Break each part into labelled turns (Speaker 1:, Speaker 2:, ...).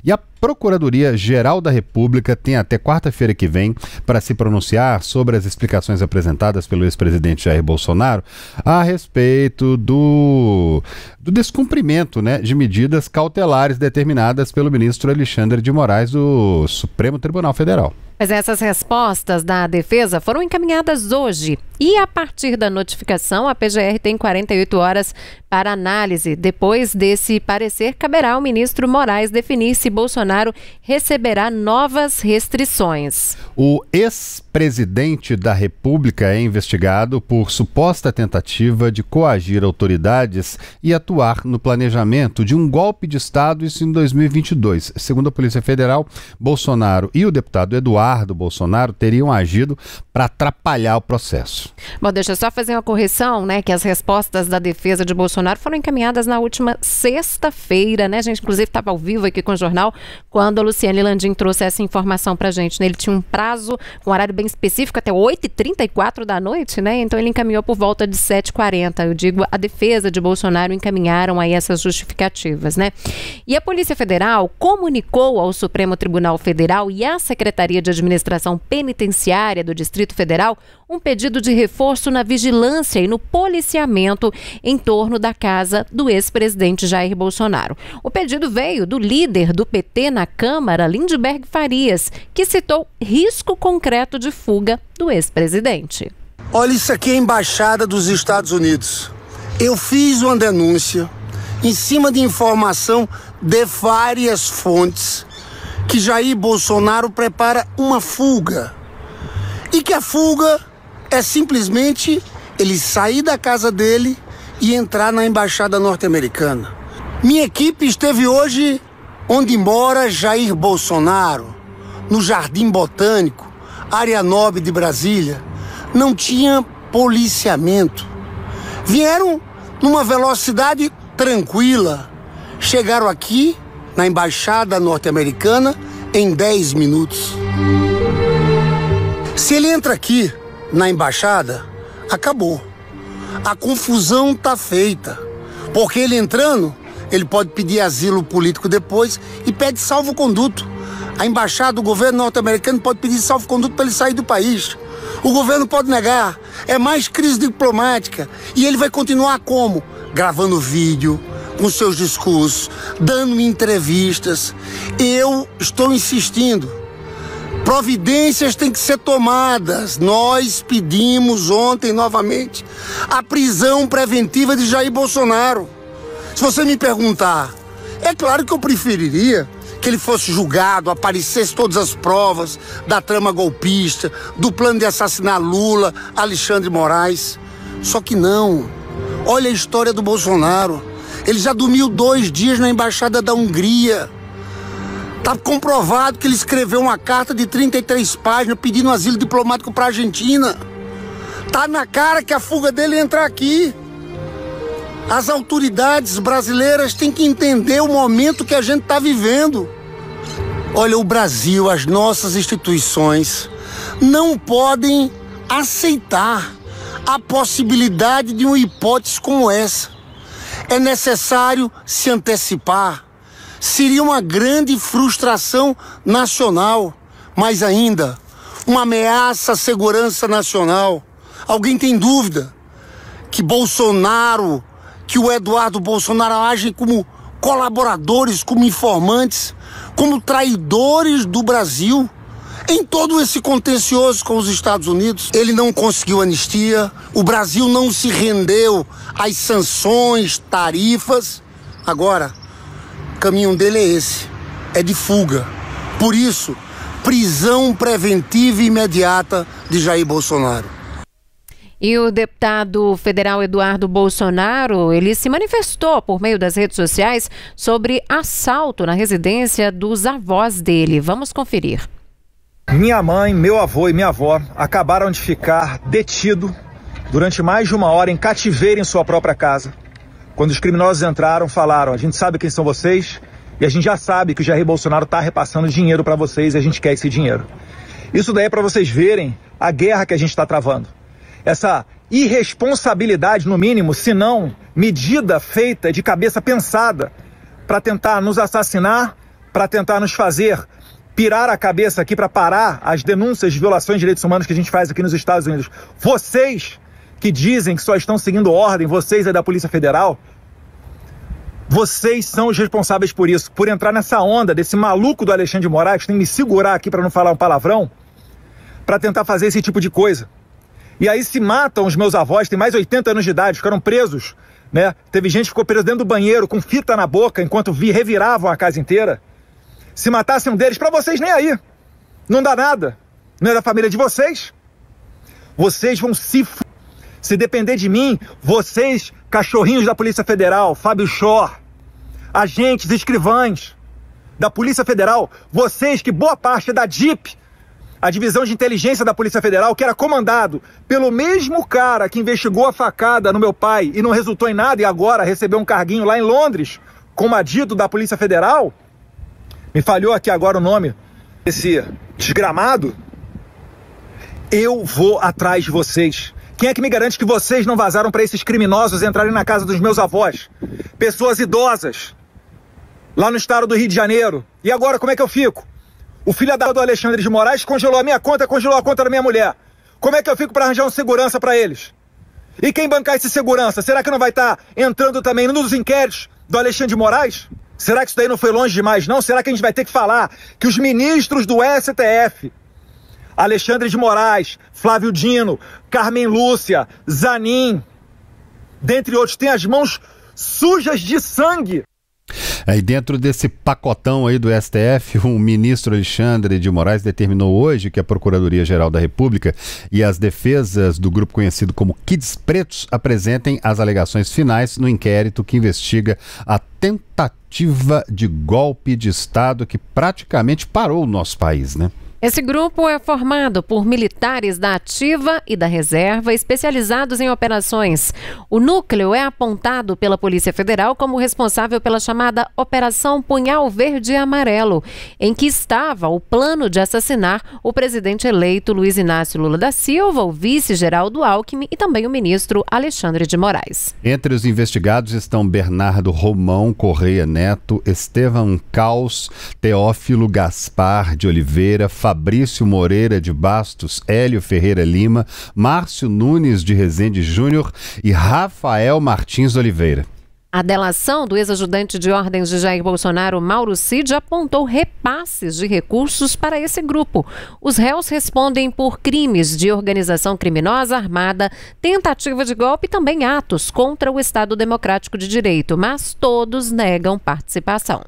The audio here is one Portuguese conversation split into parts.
Speaker 1: E a Procuradoria-Geral da República tem até quarta-feira que vem para se pronunciar sobre as explicações apresentadas pelo ex-presidente Jair Bolsonaro a respeito do descumprimento, de medidas cautelares determinadas pelo ministro Alexandre de Moraes do Supremo Tribunal Federal.
Speaker 2: Mas essas respostas da defesa foram encaminhadas hoje e, a partir da notificação, a PGR tem 48 horas para análise. Depois desse parecer, caberá ao ministro Moraes definir se Bolsonaro receberá novas restrições.
Speaker 1: O ex-presidente da República é investigado por suposta tentativa de coagir autoridades e atuar no planejamento de um golpe de Estado, isso em 2022. Segundo a Polícia Federal, Bolsonaro e o deputado Eduardo Bolsonaro teriam agido para atrapalhar o processo.
Speaker 2: Bom, deixa eu só fazer uma correção, que as respostas da defesa de Bolsonaro foram encaminhadas na última sexta-feira, A gente, inclusive, estava ao vivo aqui com o jornal quando a Luciane Landim trouxe essa informação pra gente, Ele tinha um prazo, um horário bem específico, até 8h34 da noite, Então ele encaminhou por volta de 7h40. Eu digo, a defesa de Bolsonaro encaminharam aí essas justificativas, E a Polícia Federal comunicou ao Supremo Tribunal Federal e à Secretaria de Administração Penitenciária do Distrito Federal um pedido de reforço na vigilância e no policiamento em torno da casa do ex-presidente Jair Bolsonaro. O pedido veio do líder do PT na Câmara, Lindbergh Farias, que citou risco concreto de fuga do ex-presidente.
Speaker 3: Olha, isso aqui é a Embaixada dos Estados Unidos. Eu fiz uma denúncia em cima de informação de várias fontes que Jair Bolsonaro prepara uma fuga. E que a fuga é simplesmente ele sair da casa dele e entrar na Embaixada norte-americana. Minha equipe esteve hoje onde mora Jair Bolsonaro, no Jardim Botânico, área nobre de Brasília. Não tinha policiamento. Vieram numa velocidade tranquila. Chegaram aqui na Embaixada norte-americana em 10 minutos. Se ele entra aqui na Embaixada, acabou. A confusão tá feita. Porque ele entrando, ele pode pedir asilo político depois e pede salvo-conduto. A Embaixada, o governo norte-americano pode pedir salvo-conduto para ele sair do país. O governo pode negar. É mais crise diplomática. E ele vai continuar como? Gravando vídeo, com seus discursos, dando entrevistas. Eu estou insistindo. Providências têm que ser tomadas. Nós pedimos ontem novamente a prisão preventiva de Jair Bolsonaro. Se você me perguntar, é claro que eu preferiria que ele fosse julgado, aparecesse todas as provas da trama golpista, do plano de assassinar Lula, Alexandre de Moraes. Só que não. Olha a história do Bolsonaro. Ele já dormiu 2 dias na Embaixada da Hungria. Está comprovado que ele escreveu uma carta de 33 páginas pedindo asilo diplomático para a Argentina. Tá na cara que a fuga dele é entrar aqui. As autoridades brasileiras têm que entender o momento que a gente está vivendo. Olha, o Brasil, as nossas instituições não podem aceitar a possibilidade de uma hipótese como essa. É necessário se antecipar. Seria uma grande frustração nacional, mas ainda uma ameaça à segurança nacional. Alguém tem dúvida que Bolsonaro, que o Eduardo Bolsonaro agem como colaboradores, como informantes, como traidores do Brasil? Em todo esse contencioso com os Estados Unidos, ele não conseguiu anistia, o Brasil não se rendeu às sanções, tarifas. Agora, o caminho dele é esse, é de fuga. Por isso, prisão preventiva e imediata de Jair Bolsonaro.
Speaker 2: E o deputado federal Eduardo Bolsonaro, ele se manifestou por meio das redes sociais sobre assalto na residência dos avós dele. Vamos conferir.
Speaker 4: Minha mãe, meu avô e minha avó acabaram de ficar detidos durante mais de 1 hora em cativeiro em sua própria casa. Quando os criminosos entraram, falaram: a gente sabe quem são vocês e a gente já sabe que o Jair Bolsonaro está repassando dinheiro para vocês e a gente quer esse dinheiro. Isso daí é para vocês verem a guerra que a gente está travando. Essa irresponsabilidade, no mínimo, se não medida feita de cabeça pensada para tentar nos assassinar, para tentar nos fazer pirar a cabeça aqui para parar as denúncias de violações de direitos humanos que a gente faz aqui nos Estados Unidos. Vocês que dizem que só estão seguindo ordem, vocês é da Polícia Federal, vocês são os responsáveis por isso, por entrar nessa onda desse maluco do Alexandre de Moraes, que tem que me segurar aqui para não falar um palavrão, para tentar fazer esse tipo de coisa. E aí se matam os meus avós, têm mais de 80 anos de idade, ficaram presos, né? Teve gente que ficou preso dentro do banheiro com fita na boca enquanto reviravam a casa inteira. Se matassem um deles, para vocês nem aí. Não dá nada. Não é da família de vocês. Vocês vão se depender de mim, vocês, cachorrinhos da Polícia Federal, Fábio Shor, agentes, escrivães da Polícia Federal, vocês que boa parte da DIP, a Divisão de Inteligência da Polícia Federal, que era comandado pelo mesmo cara que investigou a facada no meu pai e não resultou em nada e agora recebeu um carguinho lá em Londres, como adito da Polícia Federal, me falhou aqui agora o nome desse desgramado, eu vou atrás de vocês. Quem é que me garante que vocês não vazaram para esses criminosos entrarem na casa dos meus avós? Pessoas idosas, lá no estado do Rio de Janeiro. E agora como é que eu fico? O filho do Alexandre de Moraes congelou a minha conta, congelou a conta da minha mulher. Como é que eu fico para arranjar um segurança para eles? E quem bancar esse segurança? Será que não vai estar entrando também nos inquéritos do Alexandre de Moraes? Será que isso daí não foi longe demais, não? Será que a gente vai ter que falar que os ministros do STF, Alexandre de Moraes, Flávio Dino, Carmen Lúcia, Zanin, dentre outros, têm as mãos sujas de sangue?
Speaker 1: Aí dentro desse pacotão aí do STF, o ministro Alexandre de Moraes determinou hoje que a Procuradoria-Geral da República e as defesas do grupo conhecido como Kids Pretos apresentem as alegações finais no inquérito que investiga a tentativa de golpe de Estado que praticamente parou o nosso país, né?
Speaker 2: Esse grupo é formado por militares da Ativa e da Reserva especializados em operações. O núcleo é apontado pela Polícia Federal como responsável pela chamada Operação Punhal Verde e Amarelo, em que estava o plano de assassinar o presidente eleito Luiz Inácio Lula da Silva, o vice Geraldo Alckmin e também o ministro Alexandre de Moraes.
Speaker 1: Entre os investigados estão Bernardo Romão Correia Neto, Estevam Caus, Teófilo Gaspar de Oliveira, Fabrício Moreira de Bastos, Hélio Ferreira Lima, Márcio Nunes de Rezende Júnior e Rafael Martins Oliveira.
Speaker 2: A delação do ex-ajudante de ordens de Jair Bolsonaro, Mauro Cid, apontou repasses de recursos para esse grupo. Os réus respondem por crimes de organização criminosa armada, tentativa de golpe e também atos contra o Estado Democrático de Direito, mas todos negam participação.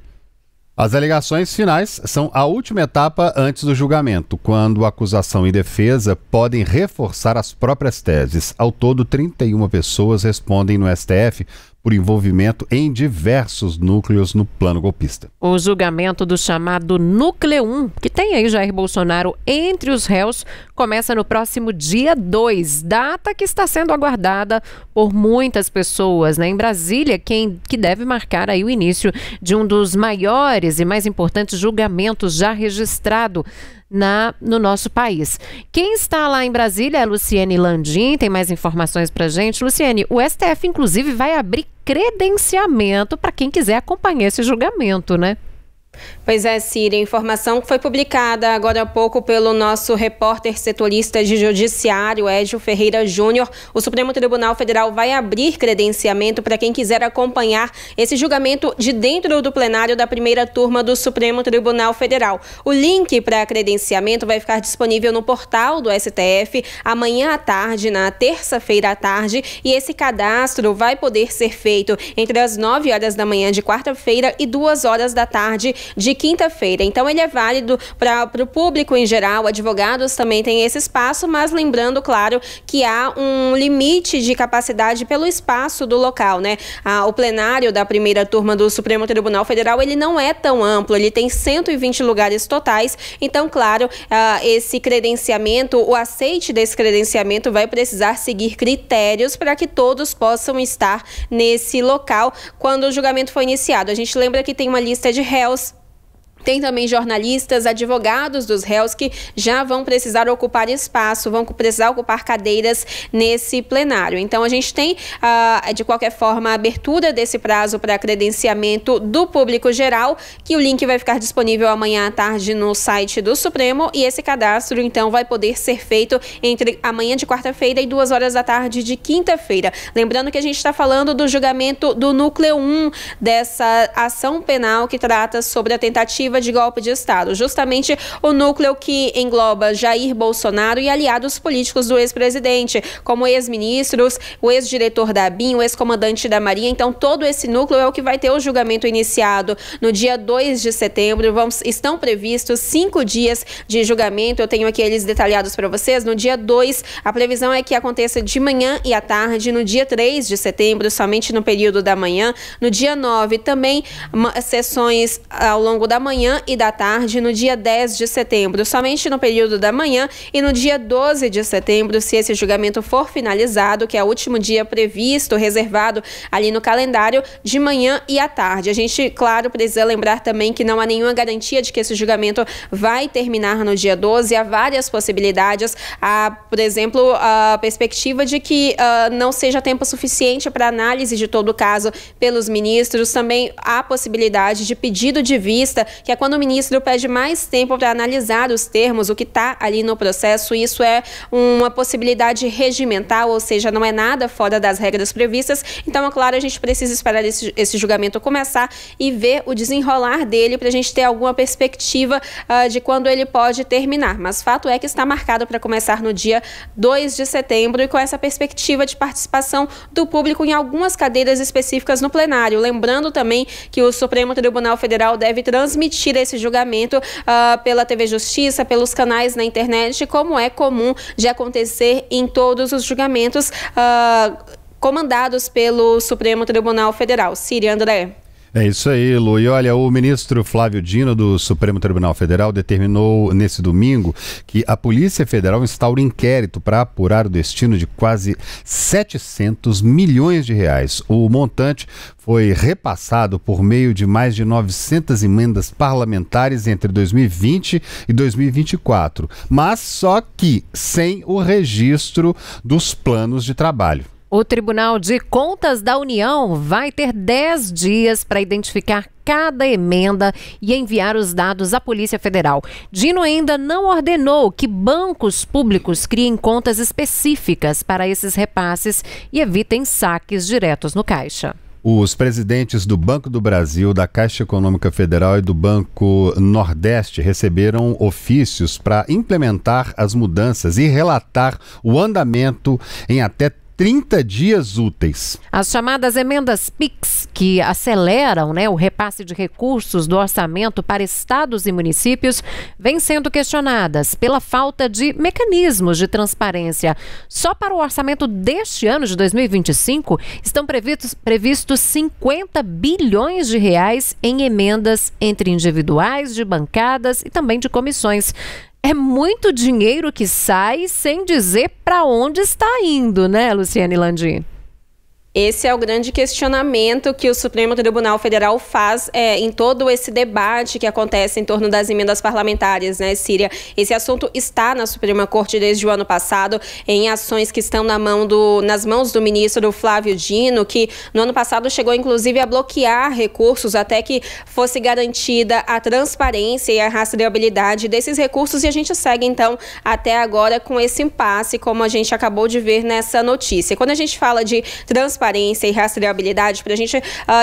Speaker 1: As alegações finais são a última etapa antes do julgamento, quando acusação e defesa podem reforçar as próprias teses. Ao todo, 31 pessoas respondem no STF por envolvimento em diversos núcleos no plano golpista.
Speaker 2: O julgamento do chamado Núcleo 1, que tem aí Jair Bolsonaro entre os réus, começa no próximo dia 2, data que está sendo aguardada por muitas pessoas, né? Em Brasília, que deve marcar aí o início de um dos maiores e mais importantes julgamentos já registrado no nosso país. Quem está lá em Brasília é a Luciene Landim, tem mais informações pra gente. Luciene, o STF inclusive vai abrir credenciamento para quem quiser acompanhar esse julgamento, né?
Speaker 5: Pois é, Cira, a informação foi publicada agora há pouco pelo nosso repórter setorista de judiciário, Édio Ferreira Júnior. O Supremo Tribunal Federal vai abrir credenciamento para quem quiser acompanhar esse julgamento de dentro do plenário da primeira turma do Supremo Tribunal Federal. O link para credenciamento vai ficar disponível no portal do STF amanhã à tarde, na terça-feira à tarde, e esse cadastro vai poder ser feito entre as 9 horas da manhã de quarta-feira e 2 horas da tarde de quinta-feira. Então ele é válido para o público em geral, advogados também têm esse espaço, mas lembrando, claro, que há um limite de capacidade pelo espaço do local, né? O plenário da primeira turma do Supremo Tribunal Federal, ele não é tão amplo, ele tem 120 lugares totais, então, claro, esse credenciamento, o aceite desse credenciamento vai precisar seguir critérios para que todos possam estar nesse local quando o julgamento for iniciado. A gente lembra que tem uma lista de réus Tem também jornalistas, advogados dos réus que já vão precisar ocupar espaço, vão precisar ocupar cadeiras nesse plenário. Então, a gente tem, de qualquer forma, a abertura desse prazo para credenciamento do público geral, que o link vai ficar disponível amanhã à tarde no site do Supremo, e esse cadastro, então, vai poder ser feito entre amanhã de quarta-feira e 2 horas da tarde de quinta-feira. Lembrando que a gente está falando do julgamento do núcleo 1 dessa ação penal que trata sobre a tentativa de golpe de Estado, justamente o núcleo que engloba Jair Bolsonaro e aliados políticos do ex-presidente, como ex-ministros, o ex-diretor da ABIN, o ex-comandante da Marinha. Então, todo esse núcleo é o que vai ter o julgamento iniciado no dia 2 de setembro. Estão previstos 5 dias de julgamento. Eu tenho aqui eles detalhados para vocês. No dia 2, a previsão é que aconteça de manhã e à tarde. No dia 3 de setembro, somente no período da manhã. No dia 9, também sessões ao longo da manhã e da tarde. No dia 10 de setembro, somente no período da manhã, e no dia 12 de setembro, se esse julgamento for finalizado, que é o último dia previsto, reservado ali no calendário, de manhã e à tarde. A gente, claro, precisa lembrar também que não há nenhuma garantia de que esse julgamento vai terminar no dia 12, há várias possibilidades. Há, por exemplo, a perspectiva de que não seja tempo suficiente para análise de todo o caso pelos ministros. Também há possibilidade de pedido de vista, que é quando o ministro pede mais tempo para analisar os termos, o que está ali no processo. Isso é uma possibilidade regimental, ou seja, não é nada fora das regras previstas. Então, é claro, a gente precisa esperar esse julgamento começar e ver o desenrolar dele para a gente ter alguma perspectiva de quando ele pode terminar. Mas fato é que está marcado para começar no dia 2 de setembro e com essa perspectiva de participação do público em algumas cadeiras específicas no plenário. Lembrando também que o Supremo Tribunal Federal deve transmitir esse julgamento pela TV Justiça, pelos canais na internet, como é comum de acontecer em todos os julgamentos comandados pelo Supremo Tribunal Federal. Síria, André.
Speaker 1: É isso aí, Lu. E olha, o ministro Flávio Dino, do Supremo Tribunal Federal, determinou nesse domingo que a Polícia Federal instaure inquérito para apurar o destino de quase 700 milhões de reais. O montante foi repassado por meio de mais de 900 emendas parlamentares entre 2020 e 2024, mas só que sem o registro dos planos de trabalho.
Speaker 2: O Tribunal de Contas da União vai ter 10 dias para identificar cada emenda e enviar os dados à Polícia Federal. Dino ainda não ordenou que bancos públicos criem contas específicas para esses repasses e evitem saques diretos no caixa.
Speaker 1: Os presidentes do Banco do Brasil, da Caixa Econômica Federal e do Banco Nordeste receberam ofícios para implementar as mudanças e relatar o andamento em até 30 dias úteis.
Speaker 2: As chamadas emendas PIX, que aceleram, o repasse de recursos do orçamento para estados e municípios, vêm sendo questionadas pela falta de mecanismos de transparência. Só para o orçamento deste ano de 2025, estão previstos 50 bilhões de reais em emendas entre individuais, de bancadas e também de comissões. É muito dinheiro que sai sem dizer para onde está indo, né, Luciane Landim?
Speaker 5: Esse é o grande questionamento que o Supremo Tribunal Federal faz em todo esse debate que acontece em torno das emendas parlamentares, né, Síria? Esse assunto está na Suprema Corte desde o ano passado, em ações que estão nas mãos do ministro Flávio Dino, que no ano passado chegou inclusive a bloquear recursos até que fosse garantida a transparência e a rastreabilidade desses recursos, e a gente segue então até agora com esse impasse, como a gente acabou de ver nessa notícia. Quando a gente fala de transparência e rastreabilidade, para a gente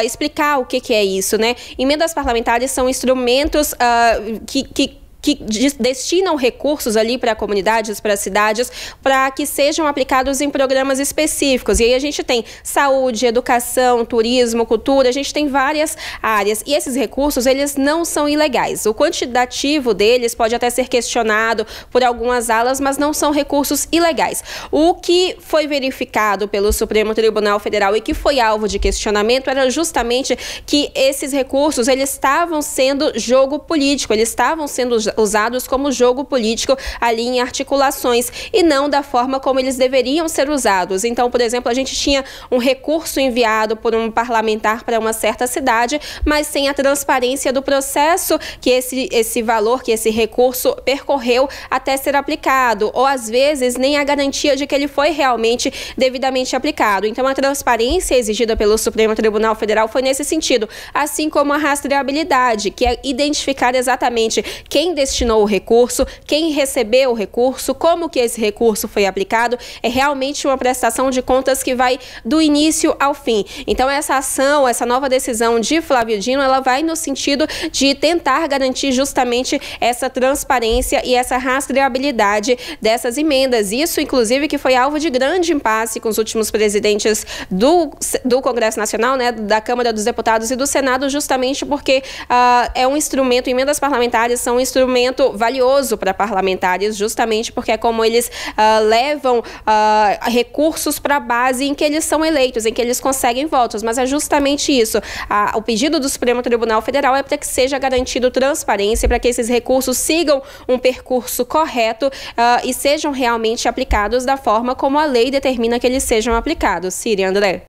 Speaker 5: explicar o que é isso, né? Emendas parlamentares são instrumentos que destinam recursos ali para comunidades, para cidades, para que sejam aplicados em programas específicos. E aí a gente tem saúde, educação, turismo, cultura, a gente tem várias áreas. E esses recursos, eles não são ilegais. O quantitativo deles pode até ser questionado por algumas alas, mas não são recursos ilegais. O que foi verificado pelo Supremo Tribunal Federal e que foi alvo de questionamento era justamente que esses recursos, eles estavam sendo jogo político, eles estavam sendo usados como jogo político ali em articulações e não da forma como eles deveriam ser usados. Então, por exemplo, a gente tinha um recurso enviado por um parlamentar para uma certa cidade, mas sem a transparência do processo que esse valor, que esse recurso percorreu até ser aplicado, ou às vezes nem a garantia de que ele foi realmente devidamente aplicado. Então, a transparência exigida pelo Supremo Tribunal Federal foi nesse sentido, assim como a rastreabilidade, que é identificar exatamente quem destinou o recurso, quem recebeu o recurso, como que esse recurso foi aplicado. É realmente uma prestação de contas que vai do início ao fim. Então, essa ação, essa nova decisão de Flávio Dino, ela vai no sentido de tentar garantir justamente essa transparência e essa rastreabilidade dessas emendas. Isso, inclusive, que foi alvo de grande impasse com os últimos presidentes do Congresso Nacional, né, da Câmara dos Deputados e do Senado, justamente porque é um instrumento, emendas parlamentares são um instrumento valioso para parlamentares, justamente porque é como eles levam recursos para a base em que eles são eleitos, em que eles conseguem votos. Mas é justamente isso. O pedido do Supremo Tribunal Federal é para que seja garantido transparência, para que esses recursos sigam um percurso correto e sejam realmente aplicados da forma como a lei determina que eles sejam aplicados. Ciri, André.